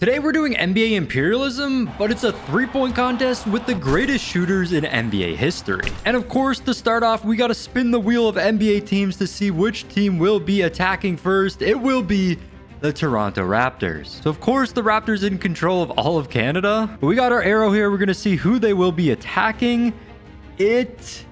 Today we're doing NBA Imperialism, but it's a three-point contest with the greatest shooters in NBA history. And of course, to start off, we gotta spin the wheel of NBA teams to see which team will be attacking first. It will be the Toronto Raptors. So of course, the Raptors in control of all of Canada. But we got our arrow here. We're gonna see who they will be attacking. It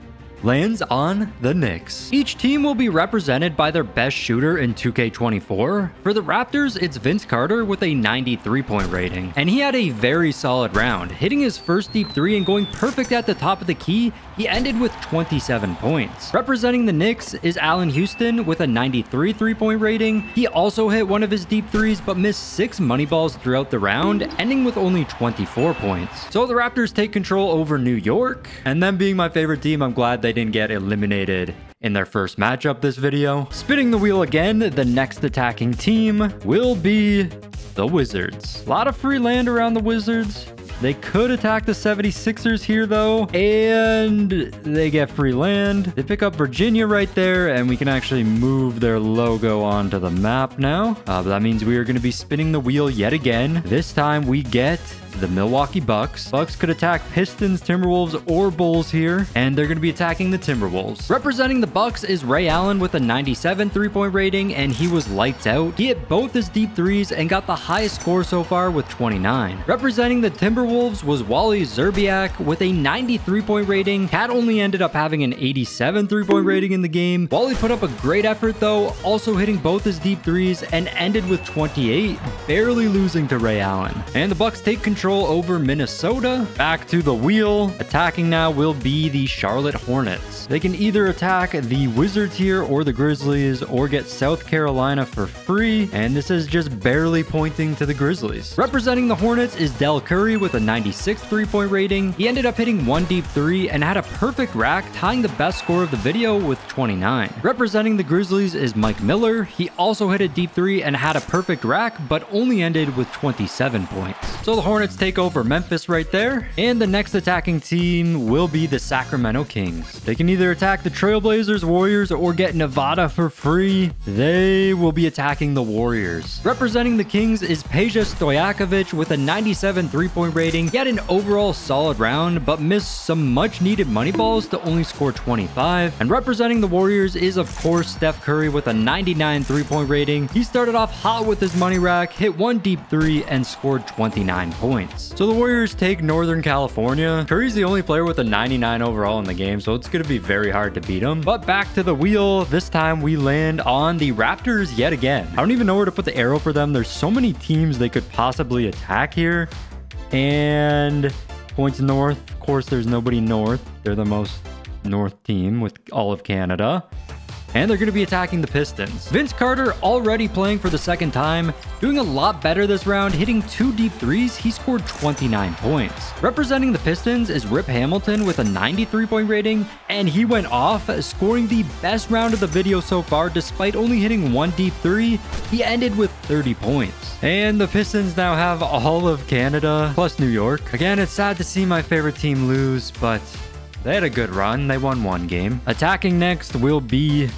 lands on the Knicks. Each team will be represented by their best shooter in 2K24. For the Raptors, it's Vince Carter with a 93-point rating. And he had a very solid round, hitting his first deep three and going perfect at the top of the key. He ended with 27 points. Representing the Knicks is Allen Houston with a 93 three-point rating. He also hit one of his deep threes, but missed 6 money balls throughout the round, ending with only 24 points. So the Raptors take control over New York. And them being my favorite team, I'm glad they didn't get eliminated in their first matchup this video. Spinning the wheel again, the next attacking team will be the Wizards. A lot of free land around the Wizards. They could attack the 76ers here though, and they get free land. They pick up Virginia right there, and we can actually move their logo onto the map now. But that means we are going to be spinning the wheel yet again. This time we get the Milwaukee Bucks. Bucks could attack Pistons, Timberwolves, or Bulls here, and they're going to be attacking the Timberwolves. Representing the Bucks is Ray Allen with a 97 three-point rating, and he was lights out. He hit both his deep threes and got the highest score so far with 29. Representing the Timberwolves was Wally Szczerbiak with a 93-point rating. Cat only ended up having an 87 three-point rating in the game. Wally put up a great effort though, also hitting both his deep threes and ended with 28, barely losing to Ray Allen. And the Bucks take control over Minnesota. Back to the wheel. Attacking now will be the Charlotte Hornets. They can either attack the Wizards here or the Grizzlies, or get South Carolina for free, and this is just barely pointing to the Grizzlies. Representing the Hornets is Del Curry with a 96 three-point rating. He ended up hitting one deep three and had a perfect rack, tying the best score of the video with 29. Representing the Grizzlies is Mike Miller. He also hit a deep three and had a perfect rack, but only ended with 27 points. So the Hornets take over Memphis right there, and the next attacking team will be the Sacramento Kings. They can either attack the Trailblazers, Warriors, or get Nevada for free. They will be attacking the Warriors. Representing the Kings is Peja Stojakovic with a 97 three-point rating. He had an overall solid round, but missed some much-needed money balls to only score 25. And representing the Warriors is, of course, Steph Curry with a 99 three-point rating. He started off hot with his money rack, hit one deep three, and scored 29 points. So the Warriors take Northern California. Curry's the only player with a 99 overall in the game, so it's going to be very hard to beat him. But back to the wheel. This time we land on the Raptors yet again. I don't even know where to put the arrow for them. There's so many teams they could possibly attack here. And points north. Of course, there's nobody north. They're the most north team with all of Canada. And they're going to be attacking the Pistons. Vince Carter already playing for the second time, doing a lot better this round, hitting 2 deep threes. He scored 29 points. Representing the Pistons is Rip Hamilton with a 93-point rating, and he went off, scoring the best round of the video so far. Despite only hitting 1 deep three, he ended with 30 points. And the Pistons now have all of Canada plus New York. Again, it's sad to see my favorite team lose, but they had a good run. They won 1 game. Attacking next will be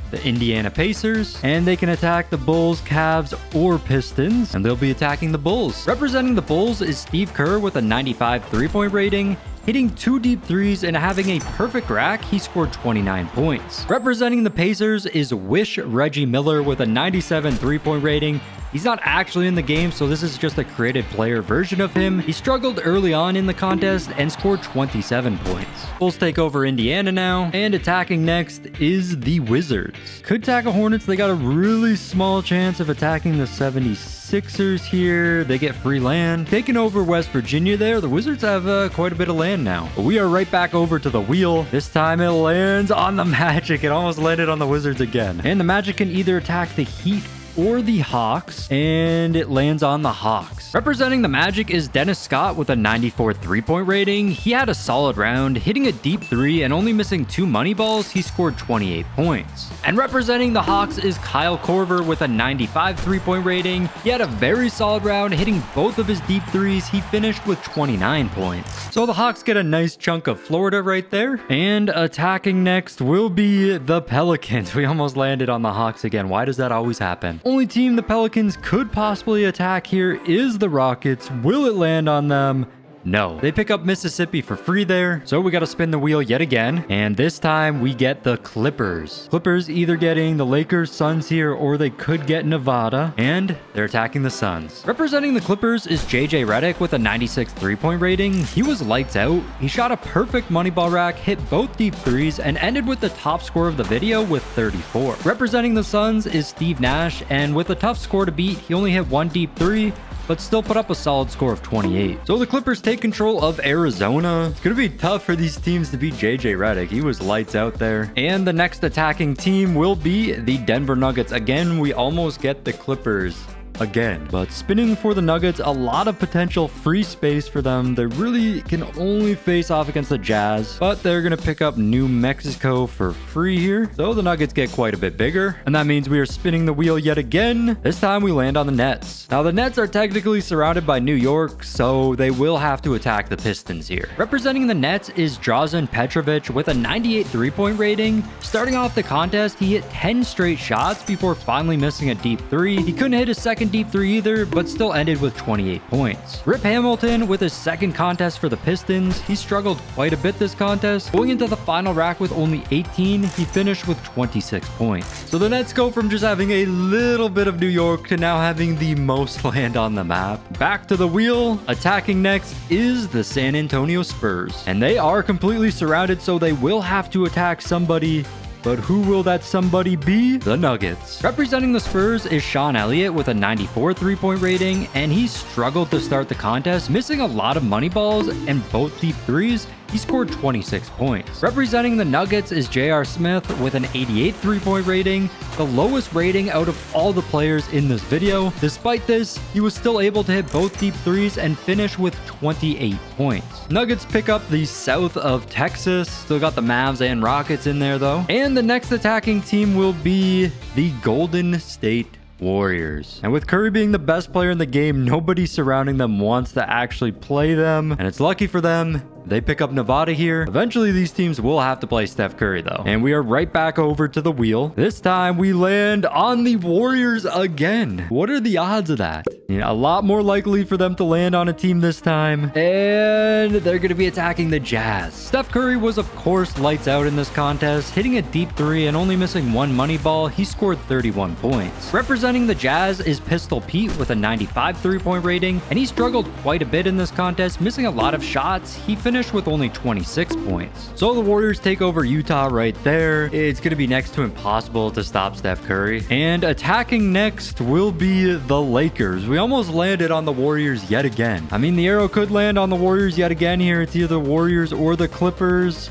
the Indiana Pacers, and they can attack the Bulls, Cavs, or Pistons, and they'll be attacking the Bulls. Representing the Bulls is Steve Kerr with a 95 three-point rating. Hitting 2 deep threes and having a perfect rack, he scored 29 points. Representing the Pacers is Wish Reggie Miller with a 97 three-point rating. He's not actually in the game, so this is just a created player version of him. He struggled early on in the contest and scored 27 points. Bulls take over Indiana now, and attacking next is the Wizards. Could tackle Hornets. They got a really small chance of attacking the 76ers here. They get free land. Taking over West Virginia there. The Wizards have quite a bit of land now. But we are right back over to the wheel. This time it lands on the Magic. It almost landed on the Wizards again. And the Magic can either attack the Heat or the Hawks, and it lands on the Hawks. Representing the Magic is Dennis Scott with a 94 three-point rating. He had a solid round, hitting a deep three and only missing 2 money balls. He scored 28 points. And representing the Hawks is Kyle Korver with a 95 three-point rating. He had a very solid round, hitting both of his deep threes. He finished with 29 points. So the Hawks get a nice chunk of Florida right there. And attacking next will be the Pelicans. We almost landed on the Hawks again. Why does that always happen? Only team the Pelicans could possibly attack here is of the Rockets. Will it land on them? No. They pick up Mississippi for free there. So we got to spin the wheel yet again. And this time we get the Clippers. Clippers either getting the Lakers, Suns here, or they could get Nevada. And they're attacking the Suns. Representing the Clippers is JJ Redick with a 96 3-point rating. He was lights out. He shot a perfect money ball rack, hit both deep threes, and ended with the top score of the video with 34. Representing the Suns is Steve Nash. And with a tough score to beat, he only hit one deep three, but still put up a solid score of 28. So the Clippers take control of Arizona. It's going to be tough for these teams to beat JJ Redick. He was lights out there. And the next attacking team will be the Denver Nuggets. Again, we almost get the Clippers again, but spinning for the Nuggets, a lot of potential free space for them. They really can only face off against the Jazz, but they're going to pick up New Mexico for free here. So the Nuggets get quite a bit bigger, and that means we are spinning the wheel yet again. This time we land on the Nets. Now the Nets are technically surrounded by New York, so they will have to attack the Pistons here. Representing the Nets is Drazen Petrovic with a 98 3-point rating. Starting off the contest, he hit 10 straight shots before finally missing a deep three. He couldn't hit a second deep three either, but still ended with 28 points. Rip Hamilton with his second contest for the Pistons. He struggled quite a bit this contest. Going into the final rack with only 18, he finished with 26 points. So the Nets go from just having a little bit of New York to now having the most land on the map. Back to the wheel. Attacking next is the San Antonio Spurs. And they are completely surrounded, so they will have to attack somebody. But who will that somebody be? The Nuggets. Representing the Spurs is Sean Elliott with a 94 3-point rating, and he struggled to start the contest, missing a lot of money balls and both deep threes. He scored 26 points. Representing the Nuggets is J.R. Smith with an 88 3-point rating, the lowest rating out of all the players in this video. Despite this, he was still able to hit both deep threes and finish with 28 points. Nuggets pick up the south of Texas. Still got the Mavs and Rockets in there though. And the next attacking team will be the Golden State Warriors. And with Curry being the best player in the game, nobody surrounding them wants to actually play them. And it's lucky for them, they pick up Nevada here. Eventually, these teams will have to play Steph Curry, though. And we are right back over to the wheel. This time, we land on the Warriors again. What are the odds of that? A lot more likely for them to land on a team this time. And they're going to be attacking the Jazz. Steph Curry was, of course, lights out in this contest. Hitting a deep three and only missing one money ball, he scored 31 points. Representing the Jazz is Pistol Pete with a 95 3-point rating. And he struggled quite a bit in this contest, missing a lot of shots. He finished with only 26 points. So the Warriors take over Utah right there. It's going to be next to impossible to stop Steph Curry. And attacking next will be the Lakers. We almost landed on the Warriors yet again. I mean, the arrow could land on the Warriors yet again here. It's either the Warriors or the Clippers.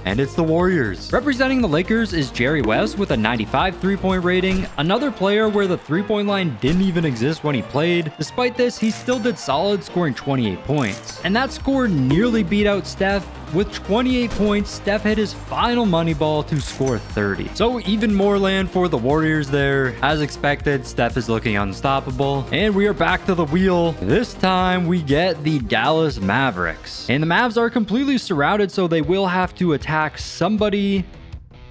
And it's the Warriors. Representing the Lakers is Jerry West with a 95 3-point rating. Another player where the 3-point line didn't even exist when he played. Despite this, he still did solid, scoring 28 points. And that score nearly beat out Steph. With 28 points, Steph hit his final money ball to score 30. So even more land for the Warriors there. As expected, Steph is looking unstoppable. And we are back to the wheel. This time we get the Dallas Mavericks. And the Mavs are completely surrounded, so they will have to attack somebody.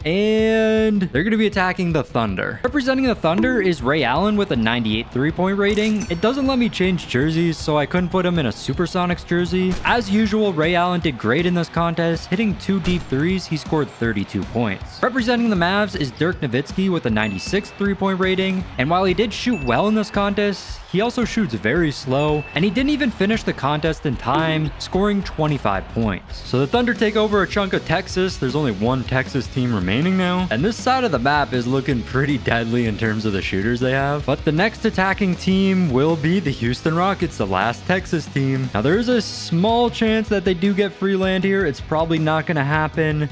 And they're going to be attacking the Thunder. Representing the Thunder is Ray Allen with a 98 3-point rating. It doesn't let me change jerseys, so I couldn't put him in a Supersonics jersey. As usual, Ray Allen did great in this contest. Hitting 2 deep threes, he scored 32 points. Representing the Mavs is Dirk Nowitzki with a 96 3-point rating. And while he did shoot well in this contest, he also shoots very slow, and he didn't even finish the contest in time, scoring 25 points. So the Thunder take over a chunk of Texas. There's only one Texas team remaining now, and this side of the map is looking pretty deadly in terms of the shooters they have. But the next attacking team will be the Houston Rockets, the last Texas team. Now, there is a small chance that they do get free land here. It's probably not going to happen.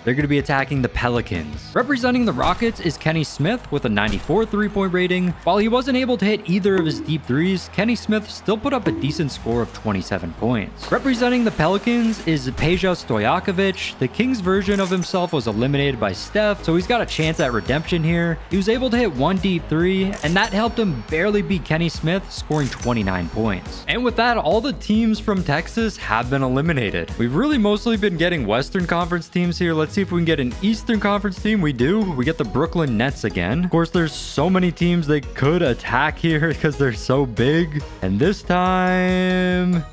They're going to be attacking the Pelicans. Representing the Rockets is Kenny Smith with a 94 3-point rating. While he wasn't able to hit either of his deep threes, Kenny Smith still put up a decent score of 27 points. Representing the Pelicans is Peja Stojakovic. The Kings version of himself was eliminated by Steph, so he's got a chance at redemption here. He was able to hit one deep three, and that helped him barely beat Kenny Smith, scoring 29 points. And with that, all the teams from Texas have been eliminated. We've really mostly been getting Western Conference teams here. Let's Let's see if we can get an Eastern Conference team. We do. We get the Brooklyn Nets again. Of course, there's so many teams they could attack here because they're so big. And this time,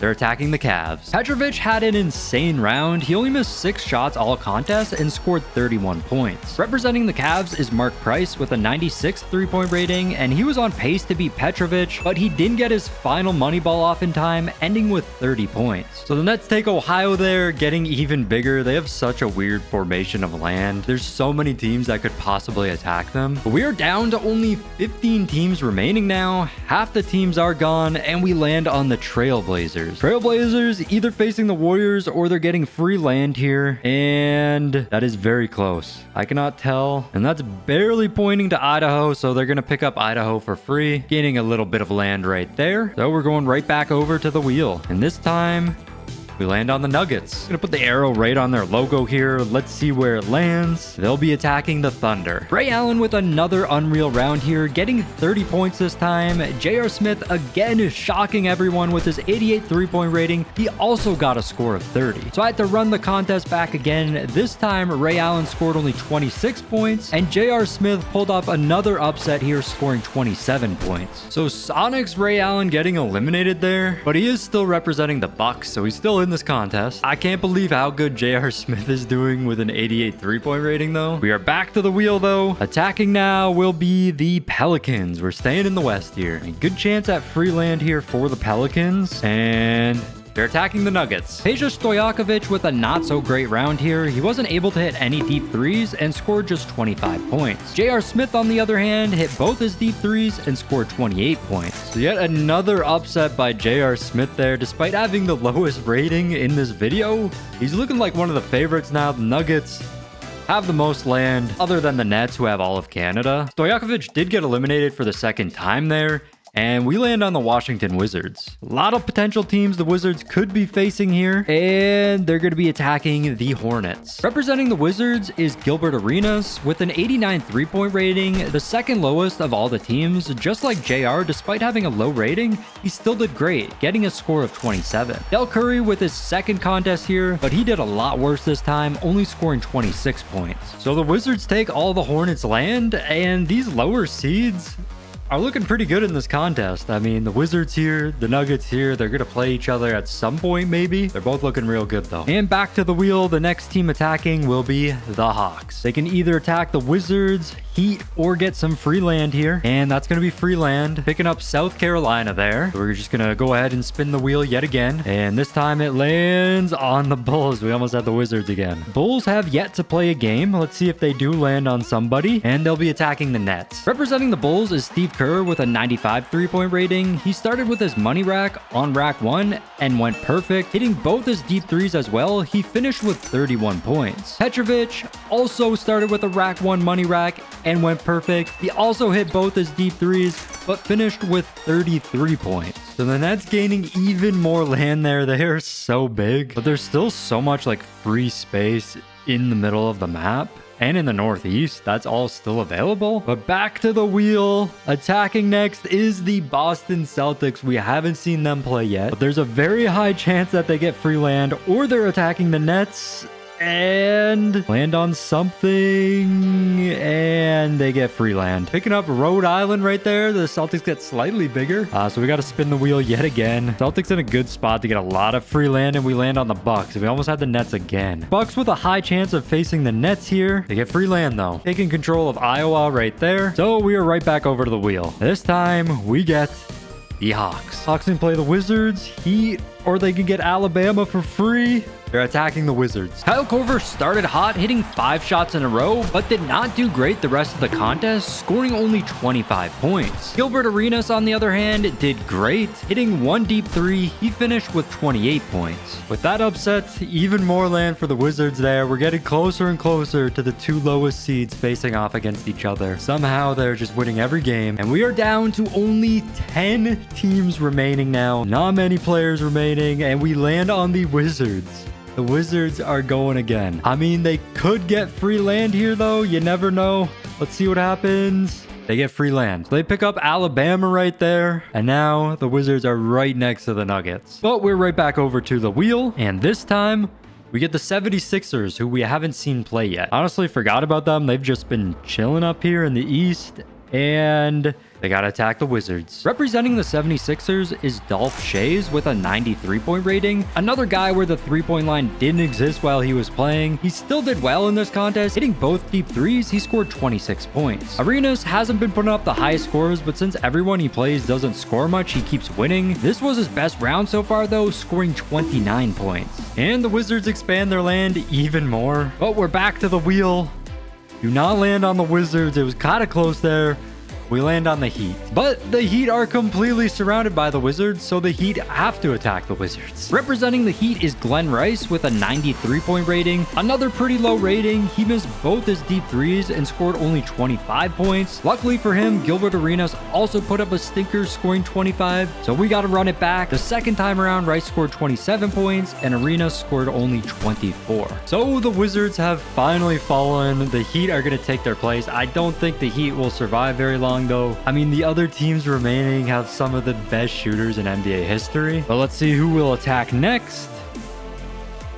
they're attacking the Cavs. Petrovic had an insane round. He only missed 6 shots all contest and scored 31 points. Representing the Cavs is Mark Price with a 96 3-point rating, and he was on pace to beat Petrovic, but he didn't get his final money ball off in time, ending with 30 points. So the Nets take Ohio there, getting even bigger. They have such a weird formation of land. There's so many teams that could possibly attack them. But we are down to only 15 teams remaining now. Half the teams are gone, and we land on the Trailblazers. Trailblazers either facing the Warriors or they're getting free land here, and that is very close. I cannot tell, and that's barely pointing to Idaho, so they're going to pick up Idaho for free, gaining a little bit of land right there. So we're going right back over to the wheel, and this time we land on the Nuggets. Gonna put the arrow right on their logo here. Let's see where it lands. They'll be attacking the Thunder. Ray Allen with another unreal round here, getting 30 points this time. J.R. Smith again is shocking everyone with his 88 3-point rating. He also got a score of 30. So I had to run the contest back again. This time, Ray Allen scored only 26 points, and J.R. Smith pulled off another upset here, scoring 27 points. So Sonic's Ray Allen getting eliminated there, but he is still representing the Bucks, so he's still in this contest. I can't believe how good J.R. Smith is doing with an 88 3-point rating though. We are back to the wheel though. Attacking now will be the Pelicans. We're staying in the West here. A good chance at free land here for the Pelicans, and they're attacking the Nuggets. Peja Stojakovic with a not-so-great round here. He wasn't able to hit any deep threes and scored just 25 points. J.R. Smith, on the other hand, hit both his deep threes and scored 28 points. So yet another upset by J.R. Smith there. Despite having the lowest rating in this video, he's looking like one of the favorites now. The Nuggets have the most land, other than the Nets, who have all of Canada. Stojakovic did get eliminated for the second time there, and we land on the Washington Wizards. A lot of potential teams the Wizards could be facing here, and they're going to be attacking the Hornets. Representing the Wizards is Gilbert Arenas with an 89 3-point rating, the second lowest of all the teams. Just like JR, despite having a low rating, he still did great, getting a score of 27. Del Curry with his second contest here, but he did a lot worse this time, only scoring 26 points. So the Wizards take all the Hornets' land, and these lower seeds are looking pretty good in this contest. I mean, the Wizards here, the Nuggets here, they're going to play each other at some point, maybe. They're both looking real good, though. And back to the wheel, the next team attacking will be the Hawks. They can either attack the Wizards, Heat, or get some free land here. And that's going to be free land, picking up South Carolina there. So we're just going to go ahead and spin the wheel yet again. And this time it lands on the Bulls. We almost had the Wizards again. Bulls have yet to play a game. Let's see if they do land on somebody. And they'll be attacking the Nets. Representing the Bulls is Steve Kerr with a 95 3-point rating. He started with his money rack on rack 1 and went perfect, hitting both his deep threes as well. He finished with 31 points. Petrovic also started with a rack 1 money rack and went perfect. He also hit both his deep threes, but finished with 33 points. So the Nets gaining even more land there. They are so big, but there's still so much like free space in the middle of the map. And in the Northeast, that's all still available. But back to the wheel. Attacking next is the Boston Celtics. We haven't seen them play yet, but there's a very high chance that they get free land, or they're attacking the Nets and land on something, and they get free land. Picking up Rhode Island right there. The Celtics get slightly bigger. So we got to spin the wheel yet again. Celtics in a good spot to get a lot of free land, and we land on the Bucks. We almost had the Nets again. Bucks with a high chance of facing the Nets here. They get free land though. Taking control of Iowa right there. So we are right back over to the wheel. This time we get the Hawks. Hawks can play the Wizards, Heat, or they can get Alabama for free. They're attacking the Wizards. Kyle Korver started hot, hitting 5 shots in a row, but did not do great the rest of the contest, scoring only 25 points. Gilbert Arenas, on the other hand, did great, hitting 1 deep 3. He finished with 28 points. With that upset, even more land for the Wizards there. We're getting closer and closer to the 2 lowest seeds facing off against each other. Somehow they're just winning every game, and we are down to only 10 teams remaining now. Not many players remaining, and we land on the Wizards. The Wizards are going again. I mean, they could get free land here, though. You never know. Let's see what happens. They get free land. They pick up Alabama right there. And now the Wizards are right next to the Nuggets. But we're right back over to the wheel. And this time, we get the 76ers, who we haven't seen play yet. Honestly, forgot about them. They've just been chilling up here in the East. And they got to attack the Wizards. Representing the 76ers is Dolph Schayes with a 93-point rating. Another guy where the three-point line didn't exist while he was playing. He still did well in this contest. Hitting both deep threes, he scored 26 points. Arenas hasn't been putting up the highest scores, but since everyone he plays doesn't score much, he keeps winning. This was his best round so far, though, scoring 29 points. And the Wizards expand their land even more. But we're back to the wheel. Do not land on the Wizards. It was kind of close there. We land on the Heat. But the Heat are completely surrounded by the Wizards, so the Heat have to attack the Wizards. Representing the Heat is Glenn Rice with a 93-point rating. Another pretty low rating. He missed both his deep threes and scored only 25 points. Luckily for him, Gilbert Arenas also put up a stinker, scoring 25. So we got to run it back. The second time around, Rice scored 27 points and Arenas scored only 24. So the Wizards have finally fallen. The Heat are going to take their place. I don't think the Heat will survive very long, though. I mean, the other teams remaining have some of the best shooters in NBA history. But let's see who will attack next.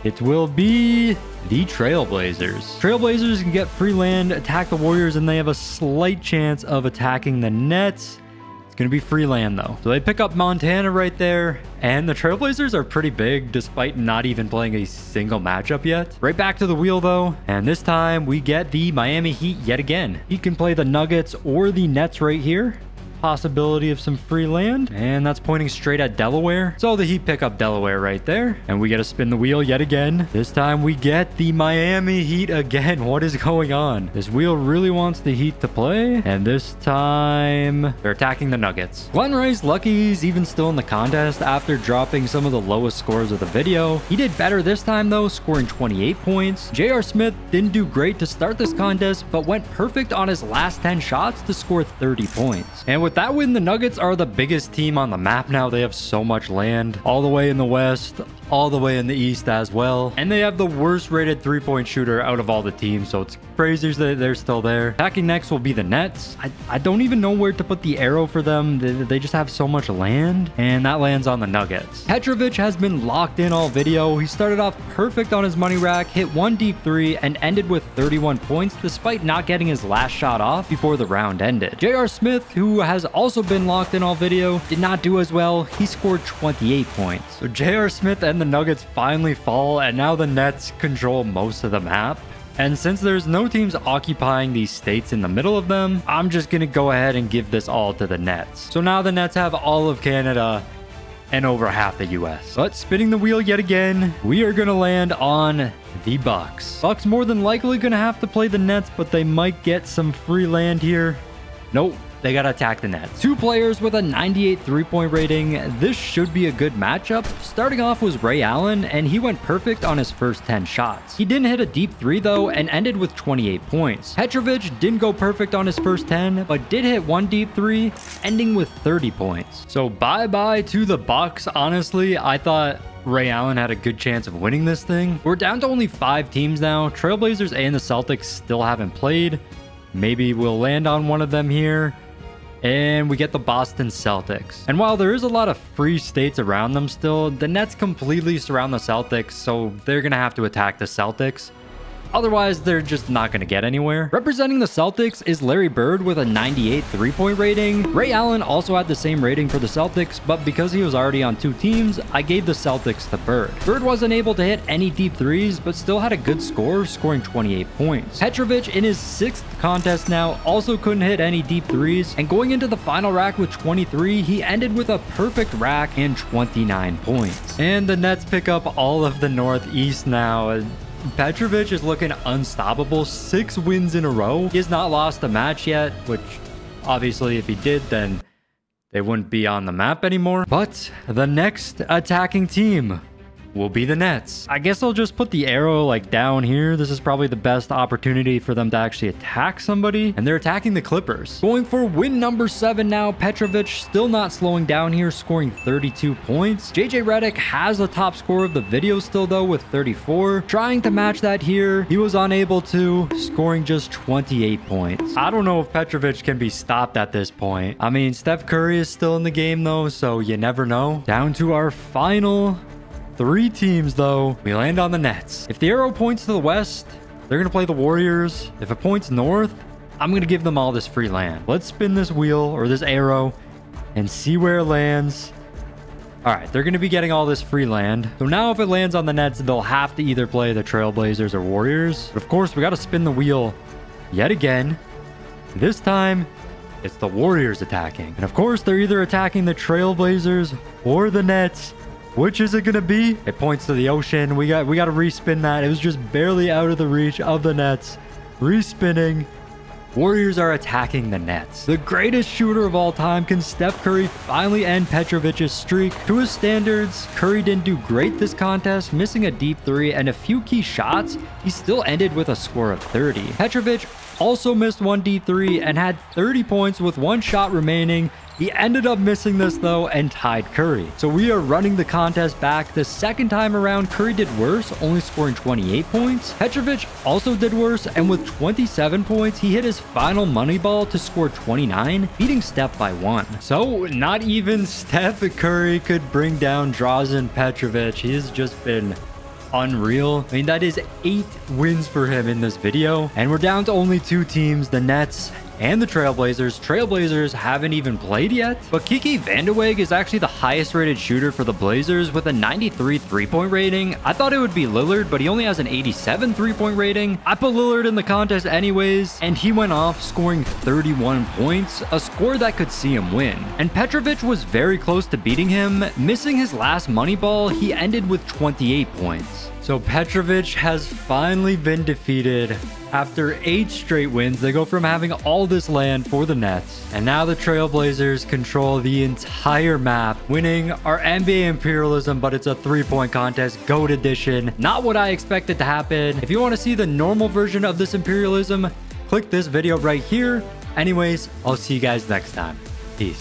It will be the Trailblazers. Trailblazers can get free land, attack the Warriors, and they have a slight chance of attacking the Nets. It's going to be free land, though. So they pick up Montana right there. And the Trailblazers are pretty big, despite not even playing a single matchup yet. Right back to the wheel, though. And this time, we get the Miami Heat yet again. He can play the Nuggets or the Nets right here. Possibility of some free land, and that's pointing straight at Delaware. So the Heat pick up Delaware right there, and we get to spin the wheel yet again. This time we get the Miami Heat again. What is going on? This wheel really wants the Heat to play, and this time they're attacking the Nuggets. Glenn Rice, lucky he's even still in the contest after dropping some of the lowest scores of the video. He did better this time though, scoring 28 points. J.R. Smith didn't do great to start this contest, but went perfect on his last 10 shots to score 30 points. And with that win, the Nuggets are the biggest team on the map now. They have so much land, all the way in the West, all the way in the East as well. And they have the worst rated three-point shooter out of all the teams, so it's crazy that they're still there. Attacking next will be the Nets. I don't even know where to put the arrow for them. They just have so much land, and that lands on the Nuggets. Petrovic has been locked in all video. He started off perfect on his money rack, hit one deep three, and ended with 31 points despite not getting his last shot off before the round ended. J.R. Smith, who has also been locked in all video, did not do as well. He scored 28 points. So J.R. Smith and the Nuggets finally fall, and now the Nets control most of the map. And since there's no teams occupying these states in the middle of them, I'm just gonna go ahead and give this all to the Nets. So now the Nets have all of Canada and over half the US. But spinning the wheel yet again, we are gonna land on the Bucks. Bucks more than likely gonna have to play the Nets, but they might get some free land here. Nope. They gotta attack the Nets. Two players with a 98 three-point rating. This should be a good matchup. Starting off was Ray Allen, and he went perfect on his first 10 shots. He didn't hit a deep three, though, and ended with 28 points. Petrovic didn't go perfect on his first 10, but did hit one deep three, ending with 30 points. So bye-bye to the Bucks. Honestly, I thought Ray Allen had a good chance of winning this thing. We're down to only 5 teams now. Trailblazers and the Celtics still haven't played. Maybe we'll land on one of them here. And we get the Boston Celtics. And while there is a lot of free states around them still, the Nets completely surround the Celtics, so they're going to have to attack the Celtics. Otherwise, they're just not going to get anywhere. Representing the Celtics is Larry Bird with a 98 three-point rating. Ray Allen also had the same rating for the Celtics, but because he was already on 2 teams, I gave the Celtics to Bird. Bird wasn't able to hit any deep threes, but still had a good score, scoring 28 points. Petrovic, in his 6th contest now, also couldn't hit any deep threes, and going into the final rack with 23, he ended with a perfect rack and 29 points. And the Nets pick up all of the Northeast now. Petrovic is looking unstoppable. 6 wins in a row. He has not lost a match yet, which obviously if he did, then they wouldn't be on the map anymore. But the next attacking team will be the Nets. I guess I'll just put the arrow like down here. This is probably the best opportunity for them to actually attack somebody, and they're attacking the Clippers. Going for win number 7 now. Petrovic still not slowing down here, scoring 32 points. JJ Redick has the top score of the video still though with 34. Trying to match that here, he was unable to, scoring just 28 points. I don't know if Petrovic can be stopped at this point. I mean, Steph Curry is still in the game though, so you never know. Down to our final 3 teams, though. We land on the Nets. If the arrow points to the west, they're going to play the Warriors. If it points north, I'm going to give them all this free land. Let's spin this wheel or this arrow and see where it lands. All right, they're going to be getting all this free land. So now if it lands on the Nets, they'll have to either play the Trailblazers or Warriors. But of course, we got to spin the wheel yet again. This time, it's the Warriors attacking. And of course, they're either attacking the Trailblazers or the Nets. Which is it going to be? It points to the ocean. We got to respin that. It was just barely out of the reach of the Nets. Respinning. Warriors are attacking the Nets. The greatest shooter of all time. Can Steph Curry finally end Petrovic's streak? To his standards, Curry didn't do great this contest, missing a deep 3 and a few key shots. He still ended with a score of 30. Petrovic also missed one D3 and had 30 points with 1 shot remaining. He ended up missing this though and tied Curry. So we are running the contest back. The second time around, Curry did worse, only scoring 28 points. Petrovic also did worse, and with 27 points, he hit his final money ball to score 29, beating Steph by 1. So not even Steph Curry could bring down Drazen Petrovic. He has just been unreal. I mean, that is 8 wins for him in this video, and we're down to only 2 teams, the Nets and the Trailblazers. Trailblazers haven't even played yet, but Kiki Vandeweghe is actually the highest rated shooter for the Blazers with a 93 3-point rating. I thought it would be Lillard, but he only has an 87 3-point rating. I put Lillard in the contest anyways, and he went off scoring 31 points, a score that could see him win. And Petrovic was very close to beating him. Missing his last money ball, he ended with 28 points. So Petrovic has finally been defeated. After 8 straight wins, they go from having all this land for the Nets, and now the Trailblazers control the entire map, winning our NBA Imperialism, but it's a 3-point contest, GOAT edition. Not what I expected to happen. If you want to see the normal version of this Imperialism, click this video right here. Anyways, I'll see you guys next time. Peace.